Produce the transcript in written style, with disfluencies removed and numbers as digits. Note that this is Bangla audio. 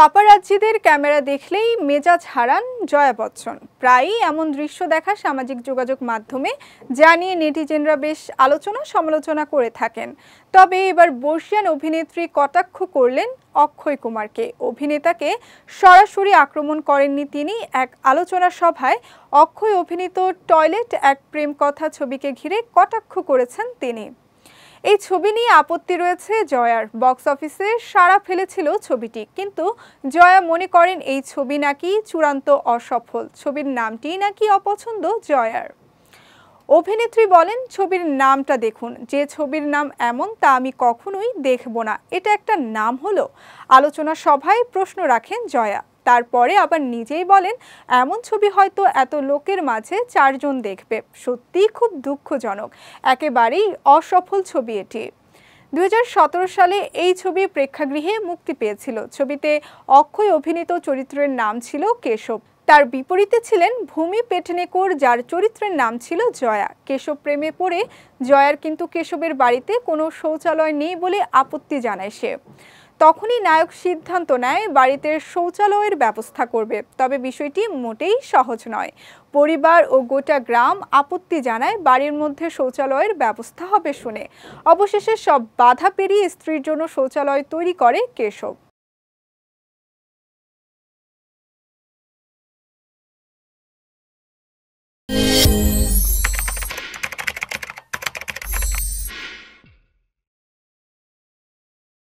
পাপারাজ্জিদের ক্যামেরা দেখলেই মেজাজ হারান জয়া বচ্চন। প্রায়ই এমন দৃশ্য দেখা সামাজিক যোগাযোগ মাধ্যমে, যা নিয়ে নেটিজেনরা বেশ আলোচনা সমালোচনা করে থাকেন। তবে এবার বর্ষিয়ান অভিনেত্রী কটাক্ষ করলেন অক্ষয় কুমারকে। অভিনেতাকে সরাসরি আক্রমণ করেননি তিনি। এক আলোচনা সভায় অক্ষয় অভিনীত টয়লেট এক প্রেম কথা ছবিকে ঘিরে কটাক্ষ করেছেন তিনি। এই ছবি নিয়ে আপত্তি রয়েছে জয়ার। বক্স অফিসে সাড়া ফেলেছিল ছবিটি, কিন্তু জয়া মনে করেন এই ছবি নাকি চূড়ান্ত অসফল। ছবির নামটিই নাকি অপছন্দ জয়ার। অভিনেত্রী বলেন, ছবির নামটা দেখুন, যে ছবির নাম এমন তা আমি কখনোই দেখব না, এটা একটা নাম হলো। আলোচনা সভায় প্রশ্ন রাখেন জয়া, তারপরে আবার নিজেই বলেন এমন ছবি হয়তো এত লোকের মাঝে 4 জন দেখবে। সত্যিই খুব দুঃখজনক, একেবারেই অসফল ছবি এটি। 2017 সালে এই ছবি প্রেক্ষাগৃহে মুক্তি পেয়েছিল। ছবিতে অক্ষয় অভিনীত চরিত্রের নাম ছিল কেশব। তার বিপরীতে ছিলেন ভূমি পেটনেকর, যার চরিত্রের নাম ছিল জয়া। কেশব প্রেমে পড়ে জয়ার কিন্তু কেশবের বাড়িতে কোনো শৌচালয় নেই বলে আপত্তি জানায় সে। তখনই নায়ক সিদ্ধান্ত নেয় বাড়িতে শৌচালয়ের ব্যবস্থা করবে। তবে বিষয়টি মোটেই সহজ নয়। পরিবার ও গোটা গ্রাম আপত্তি জানায় বাড়ির মধ্যে শৌচালয়ের ব্যবস্থা হবে শুনে। অবশেষে সব বাধা পেরিয়ে স্ত্রীর জন্য শৌচালয় তৈরি করে কেশব।